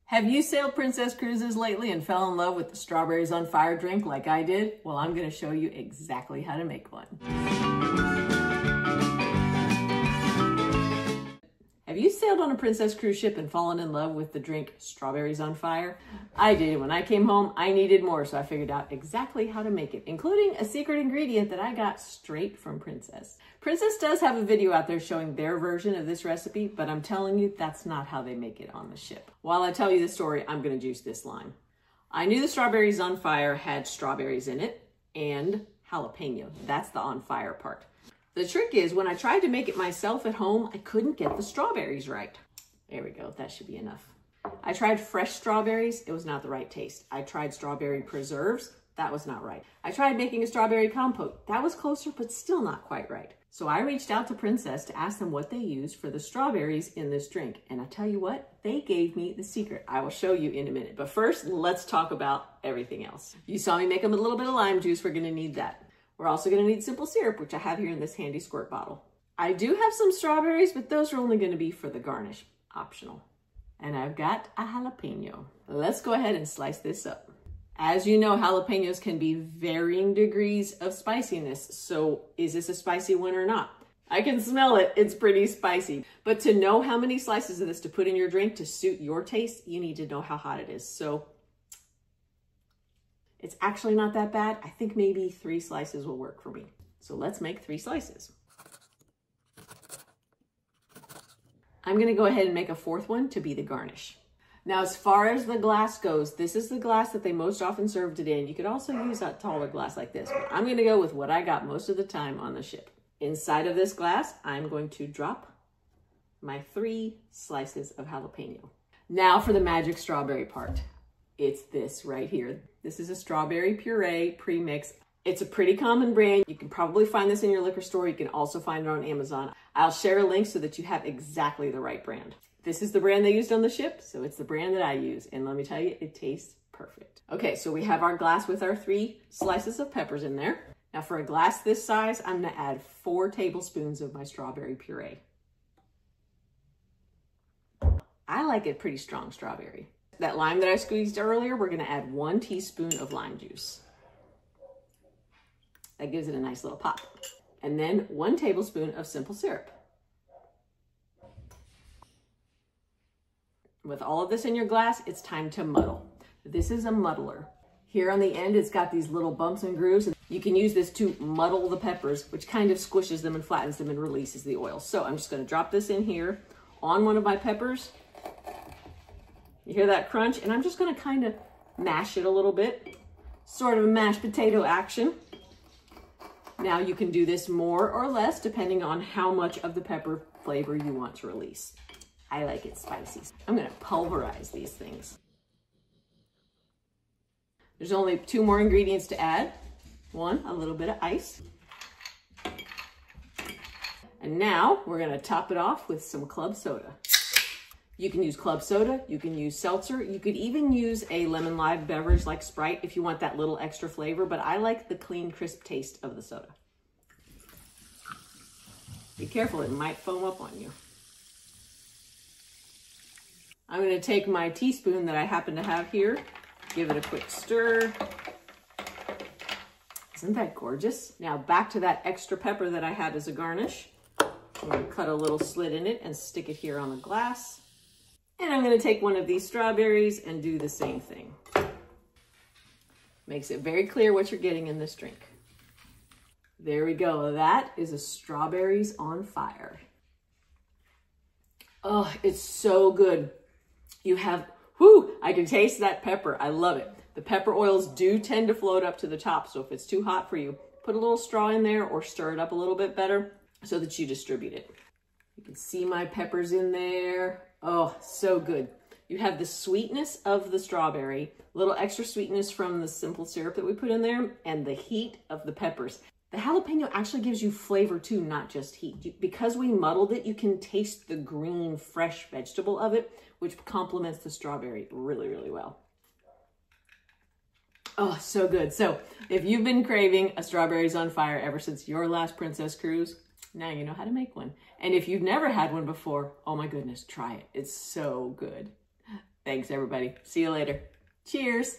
Have you sailed Princess Cruises lately and fell in love with the strawberries on fire drink like I did? Well, I'm going to show you exactly how to make one. Have you sailed on a Princess cruise ship and fallen in love with the drink strawberries on fire? I did. When I came home, I needed more, so I figured out exactly how to make it, including a secret ingredient that I got straight from Princess. Princess does have a video out there showing their version of this recipe, but I'm telling you, that's not how they make it on the ship. While I tell you the story, I'm going to juice this line. I knew the strawberries on fire had strawberries in it and jalapeno. That's the on fire part. The trick is, when I tried to make it myself at home, I couldn't get the strawberries right. There we go, that should be enough. I tried fresh strawberries, it was not the right taste. I tried strawberry preserves, that was not right. I tried making a strawberry compote, that was closer, but still not quite right. So I reached out to Princess to ask them what they used for the strawberries in this drink. And I tell you what, they gave me the secret. I will show you in a minute. But first, let's talk about everything else. You saw me make them a little bit of lime juice, we're gonna need that. We're also going to need simple syrup, which I have here in this handy squirt bottle. I do have some strawberries, but those are only going to be for the garnish, optional. And I've got a jalapeno. Let's go ahead and slice this up. As you know, jalapenos can be varying degrees of spiciness. So is this a spicy one or not? I can smell it. It's pretty spicy. But to know how many slices of this to put in your drink to suit your taste, you need to know how hot it is. So it's actually not that bad. I think maybe 3 slices will work for me. So let's make 3 slices. I'm gonna go ahead and make a 4th one to be the garnish. Now, as far as the glass goes, this is the glass that they most often served it in. You could also use a taller glass like this, but I'm gonna go with what I got most of the time on the ship. Inside of this glass, I'm going to drop my 3 slices of jalapeno. Now for the magic strawberry part. It's this right here. This is a strawberry puree pre-mix. It's a pretty common brand. You can probably find this in your liquor store. You can also find it on Amazon. I'll share a link so that you have exactly the right brand. This is the brand they used on the ship, so it's the brand that I use. And let me tell you, it tastes perfect. Okay, so we have our glass with our 3 slices of peppers in there. Now for a glass this size, I'm gonna add 4 tablespoons of my strawberry puree. I like it pretty strong strawberry. That lime that I squeezed earlier, we're gonna add 1 teaspoon of lime juice. That gives it a nice little pop. And then 1 tablespoon of simple syrup. With all of this in your glass, it's time to muddle. This is a muddler. Here on the end, it's got these little bumps and grooves. You can use this to muddle the peppers, which kind of squishes them and flattens them and releases the oil. So I'm just gonna drop this in here on one of my peppers. You hear that crunch? And I'm just gonna kind of mash it a little bit, sort of a mashed potato action. Now you can do this more or less depending on how much of the pepper flavor you want to release. I like it spicy. I'm gonna pulverize these things. There's only 2 more ingredients to add. 1, a little bit of ice. And now we're gonna top it off with some club soda. You can use club soda, you can use seltzer, you could even use a lemon lime beverage like Sprite if you want that little extra flavor, but I like the clean, crisp taste of the soda. Be careful, it might foam up on you. I'm gonna take my teaspoon that I happen to have here, give it a quick stir. Isn't that gorgeous? Now back to that extra pepper that I had as a garnish. I'm gonna cut a little slit in it and stick it here on the glass. And I'm gonna take one of these strawberries and do the same thing. Makes it very clear what you're getting in this drink. There we go. That is a strawberries on fire. Oh, it's so good. You have, whoo, I can taste that pepper. I love it. The pepper oils do tend to float up to the top. So if it's too hot for you, put a little straw in there or stir it up a little bit better so that you distribute it. You can see my peppers in there. Oh, so good. You have the sweetness of the strawberry, a little extra sweetness from the simple syrup that we put in there, and the heat of the peppers. The jalapeno actually gives you flavor too, not just heat. Because we muddled it, you can taste the green, fresh vegetable of it, which complements the strawberry really, really well. Oh, so good. So if you've been craving a strawberries on fire ever since your last Princess cruise, now you know how to make one. And if you've never had one before, oh my goodness, try it. It's so good. Thanks, everybody. See you later. Cheers.